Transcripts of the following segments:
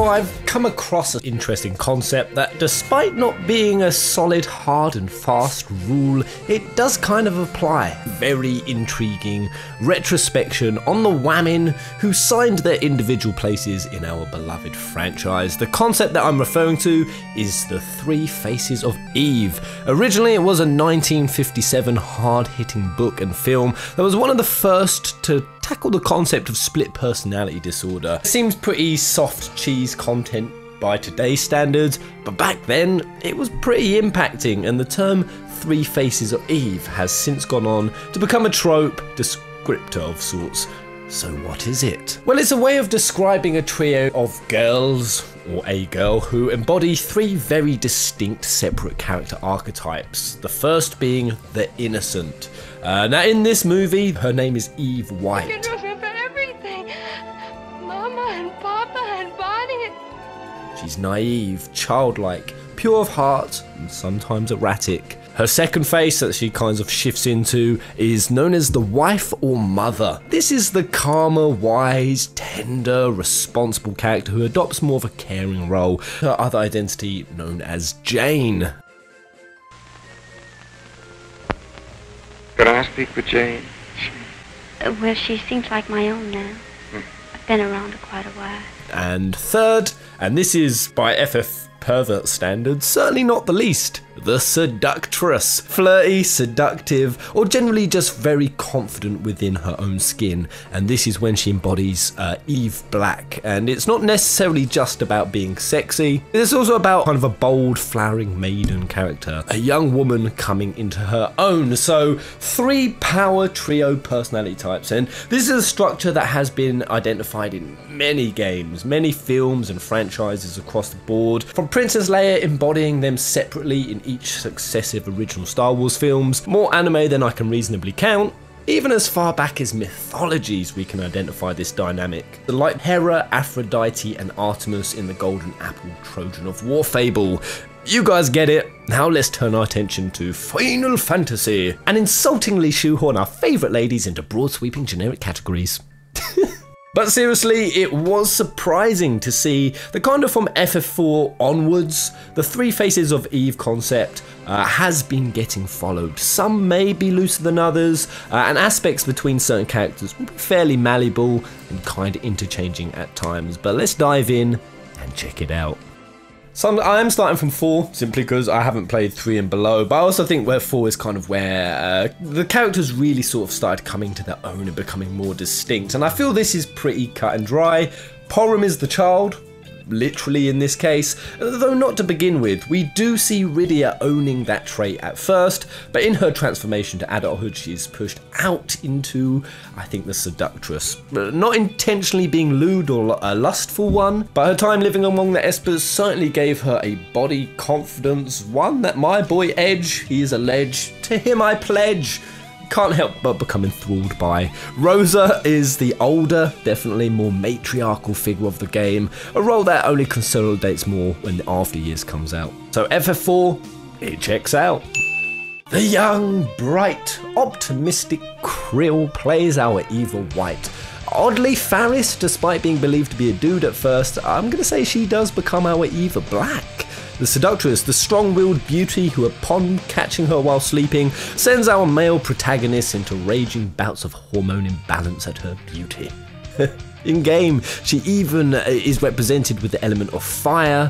So I've come across an interesting concept that, despite not being a solid, hard and fast rule, it does kind of apply. Very intriguing retrospection on the women who signed their individual places in our beloved franchise. The concept that I'm referring to is the Three Faces of Eve. Originally, it was a 1957 hard-hitting book and film that was one of the first to tackle the concept of split personality disorder. It seems pretty soft cheese content by today's standards, but back then it was pretty impacting, and the term Three Faces of Eve has since gone on to become a trope, descriptor of sorts. So what is it? Well, it's a way of describing a trio of girls, or a girl, who embody three very distinct separate character archetypes. The first being the innocent. Now in this movie, her name is Eve White. I can remember everything. Mama and Papa and Bonnie. She's naive, childlike, pure of heart, and sometimes erratic. Her second face that she kind of shifts into is known as the wife or mother. This is the calmer, wise, tender, responsible character who adopts more of a caring role. Her other identity known as Jane. Could I speak with Jane? Well, she seems like my own now. I've been around her quite a while. And third, and this is by FF pervert standards, certainly not the least, the seductress. Flirty, seductive, or generally just very confident within her own skin, and this is when she embodies Eve Black. And it's not necessarily just about being sexy, it's also about kind of a bold, flowering maiden character, a young woman coming into her own. So 3 power trio personality types, and this is a structure that has been identified in many games, many films and franchises across the board, from Princess Leia embodying them separately in each successive original Star Wars films, more anime than I can reasonably count. Even as far back as mythologies we can identify this dynamic, like Hera, Aphrodite and Artemis in the Golden Apple Trojan of War fable. You guys get it. Now let's turn our attention to Final Fantasy and insultingly shoehorn our favourite ladies into broad sweeping generic categories. But seriously, it was surprising to see that kind of from FF4 onwards, the Three Faces of Eve concept has been getting followed. Some may be looser than others, and aspects between certain characters will be fairly malleable and kind of interchanging at times. But let's dive in and check it out. So I am starting from 4 simply because I haven't played 3 and below, but I also think where 4 is kind of where the characters really sort of started coming to their own and becoming more distinct, and I feel this is pretty cut and dry. Poram is the child, literally in this case, though not to begin with. We do see Rydia owning that trait at first, but in her transformation to adulthood she's pushed out into, I think, the seductress. Not intentionally being lewd or a lustful one, but her time living among the Espers certainly gave her a body confidence, one that my boy Edge, he is a ledge, to him I pledge. Can't help but become enthralled by. Rosa is the older, definitely more matriarchal figure of the game, a role that only consolidates more when the After Years comes out. So FF4, it checks out. The young, bright, optimistic Krill plays our Eva White. Oddly Faris, despite being believed to be a dude at first, I'm gonna say she does become our Eva Black. The seductress, the strong-willed beauty who, upon catching her while sleeping, sends our male protagonist into raging bouts of hormone imbalance at her beauty. In-game, she even is represented with the element of fire,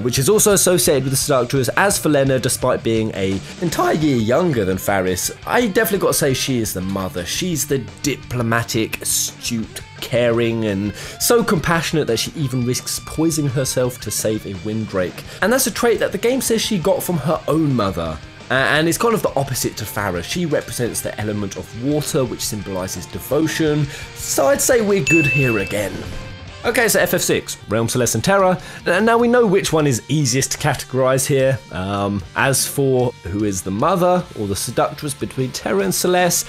which is also associated with the seductress. As for Lena, despite being an entire year younger than Faris, I definitely got to say she is the mother. She's the diplomatic, astute, caring, and so compassionate that she even risks poisoning herself to save a Windrake. And that's a trait that the game says she got from her own mother. And it's kind of the opposite to Farah. She represents the element of water, which symbolises devotion. So I'd say we're good here again. Okay, so FF6, Realm Celeste and Terra. Now we know which one is easiest to categorise here. As for who is the mother or the seductress between Terra and Celeste,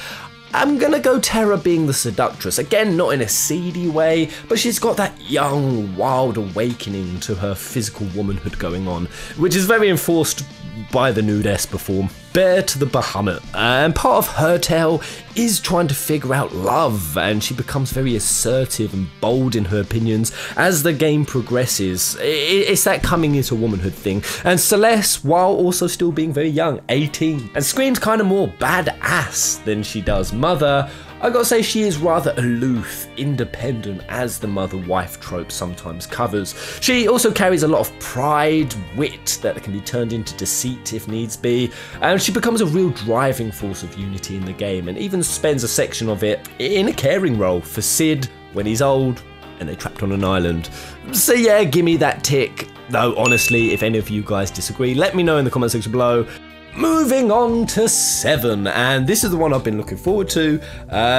I'm gonna go Terra being the seductress. Again, not in a seedy way, but she's got that young, wild awakening to her physical womanhood going on, which is very enforced by the nude Esper form, bare to the Bahamut. And part of her tale is trying to figure out love, and she becomes very assertive and bold in her opinions as the game progresses. It's that coming into womanhood thing. And Celeste, while also still being very young, 18, and screams kind of more badass than she does mother, I gotta say she is rather aloof, independent, as the mother-wife trope sometimes covers. She also carries a lot of pride, wit that can be turned into deceit if needs be, and she becomes a real driving force of unity in the game, and even spends a section of it in a caring role for Sid when he's old and they're trapped on an island. So yeah, gimme that tick. Though honestly, if any of you guys disagree, let me know in the comment section below. Moving on to 7, and this is the one I've been looking forward to.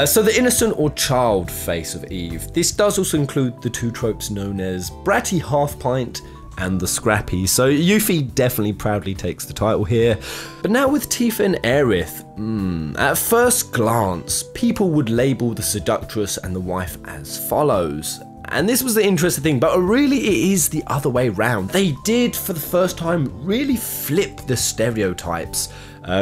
So the innocent or child face of Eve. This does also include the 2 tropes known as bratty half pint and the scrappy, so Yuffie definitely proudly takes the title here. But now with Tifa and Aerith, at first glance, people would label the seductress and the wife as follows. And this was the interesting thing, but really it is the other way round. They did, for the first time, really flip the stereotypes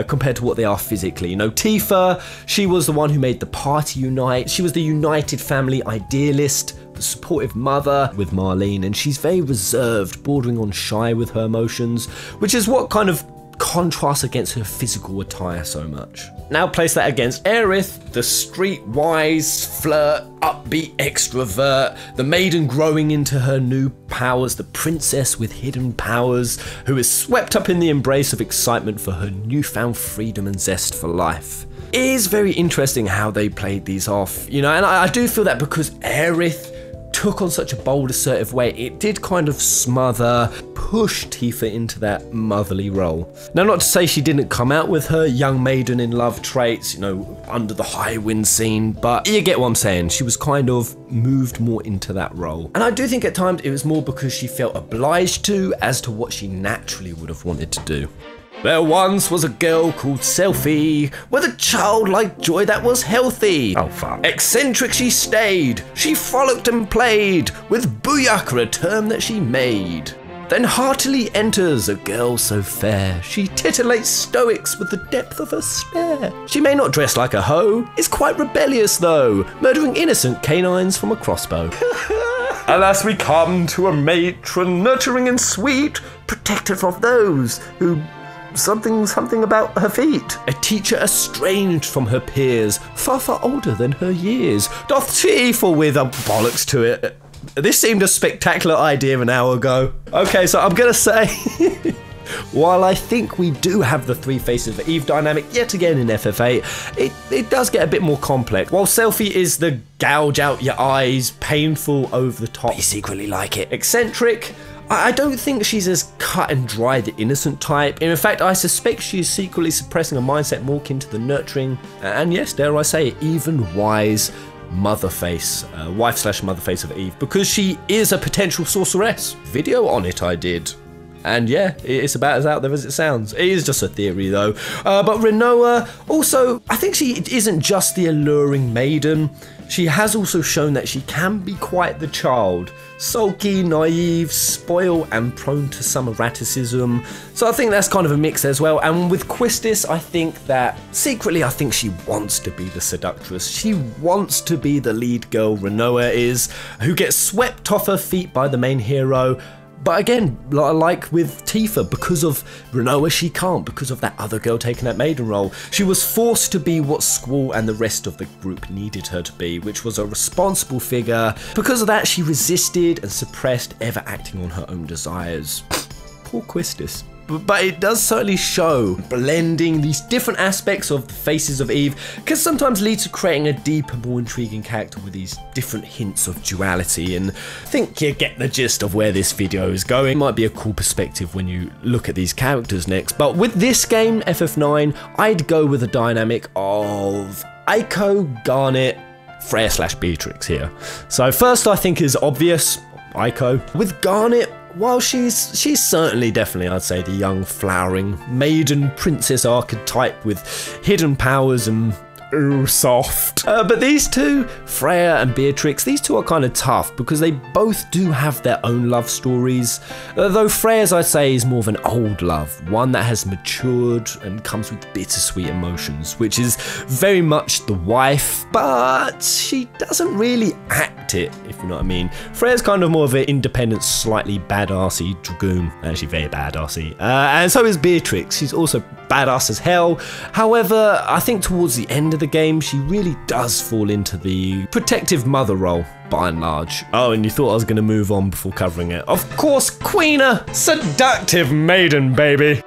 compared to what they are physically. You know, Tifa, she was the one who made the party unite. She was the united family idealist, the supportive mother with Marlene, and she's very reserved, bordering on shy with her emotions, which is what kind of contrasts against her physical attire so much. Now place that against Aerith, the streetwise, flirt, upbeat extrovert, the maiden growing into her new powers, the princess with hidden powers, who is swept up in the embrace of excitement for her newfound freedom and zest for life. It is very interesting how they played these off, you know, and I do feel that because Aerith took on such a bold, assertive way, it did kind of smother, push Tifa into that motherly role. Now, not to say she didn't come out with her young maiden in love traits, you know, under the high wind scene, but you get what I'm saying. She was kind of moved more into that role. And I do think at times it was more because she felt obliged to, as to what she naturally would have wanted to do. There once was a girl called Selfie, with a childlike joy that was healthy. Oh fuck. Eccentric she stayed, she frolicked and played, with Booyaka a term that she made. Then heartily enters a girl so fair, she titillates stoics with the depth of her stare. She may not dress like a hoe, is quite rebellious though, murdering innocent canines from a crossbow. Alas, we come to a matron, nurturing and sweet, protective of those who something about her feet. A teacher estranged from her peers, far older than her years. Doth she, for with a bollocks to it. This seemed a spectacular idea an hour ago. Okay, so I'm gonna say, while I think we do have the 3 faces of Eve dynamic yet again in FF8, it does get a bit more complex. While Selfie is the gouge out your eyes, painful, over the top, but you secretly like it, eccentric, I don't think she's as cut and dry the innocent type. In fact, I suspect she is secretly suppressing a mindset more akin to the nurturing, and yes, dare I say it, even wise mother face, wife/mother face of Eve, because she is a potential sorceress. Video on it I did. And yeah, it's about as out there as it sounds. It is just a theory though. But Rinoa, also, I think she isn't just the alluring maiden. She has also shown that she can be quite the child. Sulky, naive, spoiled, and prone to some erraticism. So I think that's kind of a mix as well. And with Quistis, I think that secretly, I think she wants to be the seductress. She wants to be the lead girl, Rinoa is, who gets swept off her feet by the main hero. But again, like with Tifa, because of Rinoa, she can't, because of that other girl taking that maiden role. She was forced to be what Squall and the rest of the group needed her to be, which was a responsible figure. Because of that, she resisted and suppressed ever acting on her own desires. Poor Quistis. But it does certainly show blending these different aspects of the faces of Eve can sometimes lead to creating a deeper, more intriguing character with these different hints of duality, and I think you get the gist of where this video is going. It might be a cool perspective when you look at these characters next. But with this game, FF9, I'd go with a dynamic of Aiko, Garnet, Freya/Beatrix here. So first I think is obvious, Aiko. With Garnet, while she's certainly, definitely, I'd say, the young, flowering, maiden princess archetype with hidden powers and ooh, soft. But these two, Freya and Beatrix, these two are kind of tough because they both do have their own love stories. Though Freya's, I'd say, is more of an old love, one that has matured and comes with bittersweet emotions, which is very much the wife, but she doesn't really act it, if you know what I mean. Freya's kind of more of an independent, slightly badassy dragoon, actually very badassy. And so is Beatrix, she's also badass as hell. However, I think towards the end of the game, she really does fall into the protective mother role, by and large. Oh, and you thought I was going to move on before covering it. Of course, Queener, seductive maiden, baby.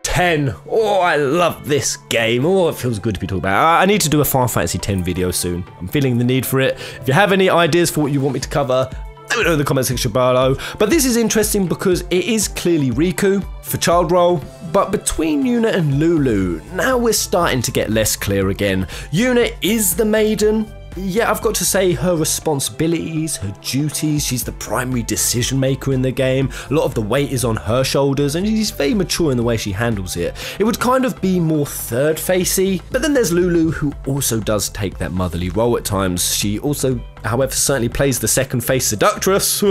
10. Oh, I love this game. Oh, it feels good to be talking about. I need to do a Final Fantasy X video soon. I'm feeling the need for it. If you have any ideas for what you want me to cover, let me know in the comment section below. But this is interesting because it is clearly Riku for child role, but between Yuna and Lulu, now we're starting to get less clear again. Yuna is the maiden. Yeah, I've got to say her responsibilities, her duties, she's the primary decision maker in the game. A lot of the weight is on her shoulders and she's very mature in the way she handles it. It would kind of be more third-facey, but then there's Lulu, who also does take that motherly role at times. She also, however, certainly plays the second face seductress.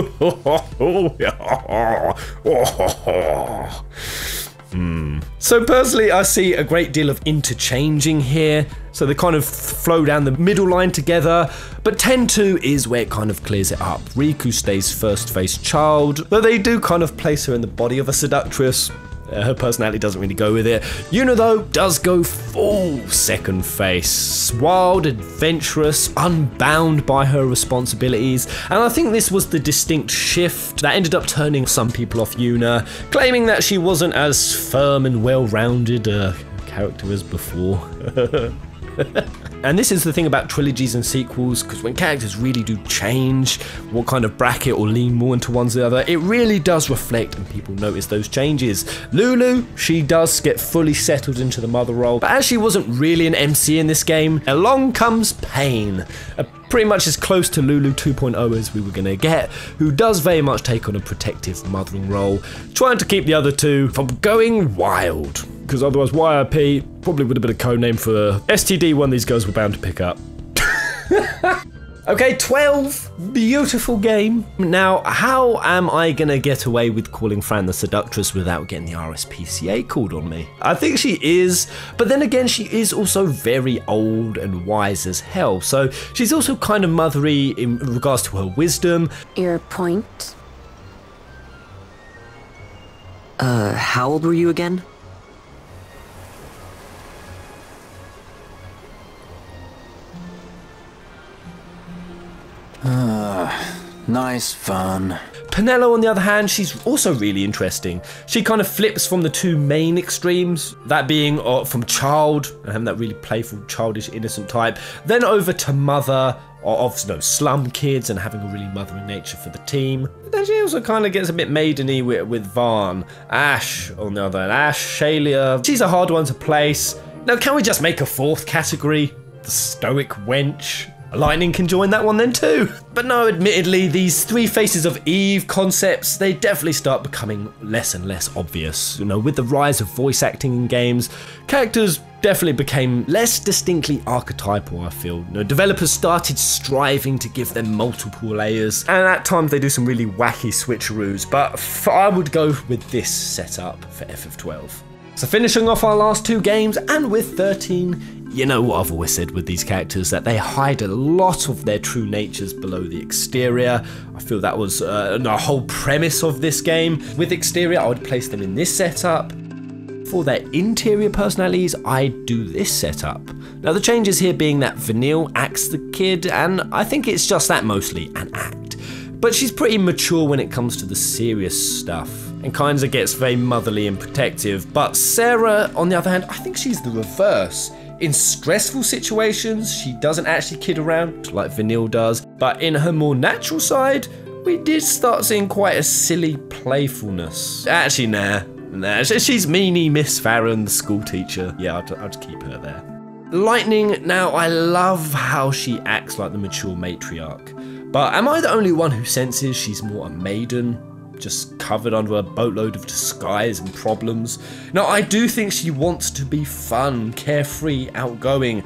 So personally, I see a great deal of interchanging here. So they kind of flow down the middle line together. But 10-2 is where it kind of clears it up. Riku stays first face child, though they do kind of place her in the body of a seductress. Her personality doesn't really go with it. Yuna, though, does go full second face. Wild, adventurous, unbound by her responsibilities. And I think this was the distinct shift that ended up turning some people off Yuna, claiming that she wasn't as firm and well-rounded a character as before. And this is the thing about trilogies and sequels, because when characters really do change, what kind of bracket or lean more into one or the other, it really does reflect and people notice those changes. Lulu, she does get fully settled into the mother role, but as she wasn't really an MC in this game, along comes Pain. Pretty much as close to Lulu 2.0 as we were going to get, who does very much take on a protective mothering role, trying to keep the other two from going wild. Because otherwise YRP probably would have been a code name for STD one these girls were bound to pick up. Okay, 12. Beautiful game. Now, how am I going to get away with calling Fran the seductress without getting the RSPCA called on me? I think she is, but then again, she is also very old and wise as hell. So she's also kind of mothery in regards to her wisdom. Your point? How old were you again? Nice fun. Penelo, on the other hand, she's also really interesting. She kind of flips from the two main extremes, that being from child, and having that really playful, childish, innocent type, then over to mother, of slum kids and having a really mothering nature for the team. But then she also kind of gets a bit maideny with Vaughn. Ash, on the other hand, Shalia, she's a hard one to place. Now, can we just make a fourth category? The stoic wench? Lightning can join that one then too. But no, admittedly, these three faces of Eve concepts, they definitely start becoming less and less obvious. You know, with the rise of voice acting in games, characters definitely became less distinctly archetypal, I feel. You know, developers started striving to give them multiple layers, and at times they do some really wacky switcheroos, but I would go with this setup for FF12. So finishing off our last two games, and with 13, you know what I've always said with these characters, that they hide a lot of their true natures below the exterior. I feel that was the whole premise of this game. With exterior, I would place them in this setup. For their interior personalities, I do this setup. Now the changes here being that Vanille acts the kid, and I think it's just that mostly, an act. But she's pretty mature when it comes to the serious stuff, and kinda gets very motherly and protective. But Sarah, on the other hand, I think she's the reverse. In stressful situations, she doesn't actually kid around like Vanille does, but in her more natural side, we did start seeing quite a silly playfulness. Actually, nah, she's meanie Miss Farron, the school teacher. Yeah, I'll just keep her there. Lightning, now I love how she acts like the mature matriarch, but am I the only one who senses she's more a maiden? Just covered under a boatload of disguise and problems. Now, I do think she wants to be fun, carefree, outgoing.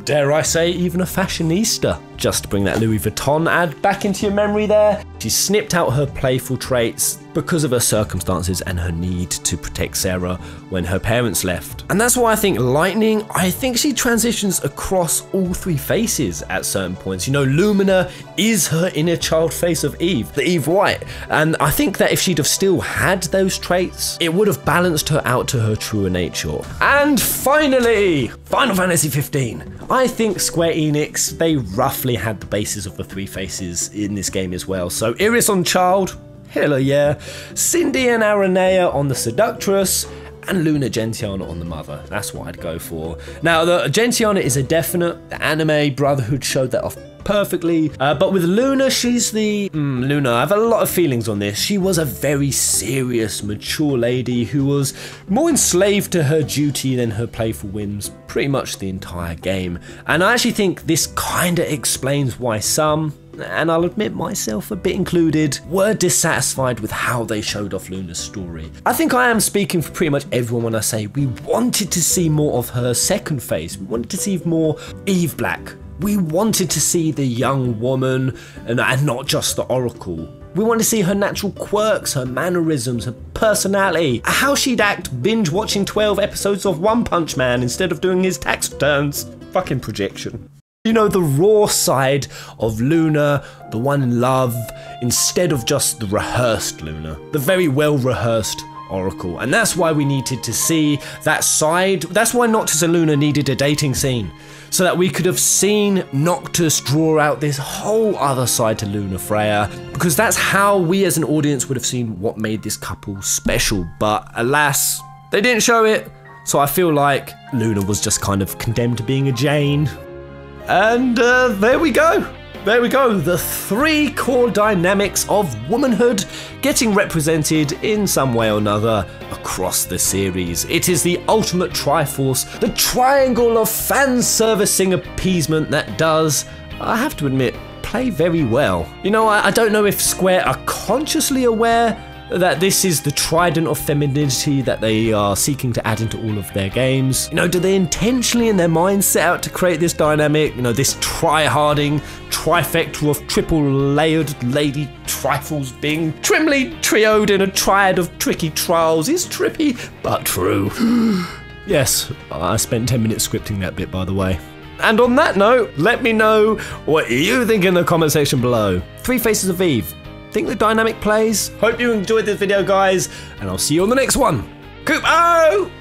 dare I say, even a fashionista. Just to bring that Louis Vuitton ad back into your memory there, she snipped out her playful traits because of her circumstances and her need to protect Sarah when her parents left. And that's why I think Lightning, I think she transitions across all three faces at certain points. You know, Lumina is her inner child face of Eve, the Eve White. And I think that if she'd have still had those traits, it would have balanced her out to her truer nature. And finally, Final Fantasy 15. I think Square Enix, they roughly had the basis of the three faces in this game as well. So Iris on Child, hell yeah. Cindy and Aranea on the Seductress, and Luna Gentiana on the Mother. That's what I'd go for. Now, the Gentiana is a definite. The anime Brotherhood showed that off perfectly. But with Luna, she's the... Luna, I have a lot of feelings on this. She was a very serious, mature lady who was more enslaved to her duty than her playful whims pretty much the entire game. And I actually think this kinda explains why some, and I'll admit myself a bit included, were dissatisfied with how they showed off Luna's story. I think I am speaking for pretty much everyone when I say we wanted to see more of her second face. We wanted to see more Eve Black. We wanted to see the young woman and not just the Oracle. We wanted to see her natural quirks, her mannerisms, her personality, how she'd act binge watching 12 episodes of One Punch Man instead of doing his tax returns. Fucking projection. You know, the raw side of Luna, the one in love, instead of just the rehearsed Luna, the very well rehearsed Oracle. And that's why we needed to see that side. That's why Noctis and Luna needed a dating scene, so that we could have seen Noctis draw out this whole other side to Luna Freya, because that's how we as an audience would have seen what made this couple special. But alas, they didn't show it, so I feel like Luna was just kind of condemned to being a Jane. And there we go. There we go, the three core dynamics of womanhood getting represented in some way or another across the series. It is the ultimate Triforce, the triangle of fan-servicing appeasement that does, I have to admit, play very well. You know, I don't know if Square are consciously aware that this is the trident of femininity that they are seeking to add into all of their games. You know, do they intentionally in their minds set out to create this dynamic, you know, this try-harding trifecta of triple-layered lady trifles being trimly trioed in a triad of tricky trials is trippy, but true. Yes, I spent 10 minutes scripting that bit, by the way. And on that note, let me know what you think in the comment section below. Three Faces of Eve. Think the dynamic plays? Hope you enjoyed this video, guys, and I'll see you on the next one. Kupo!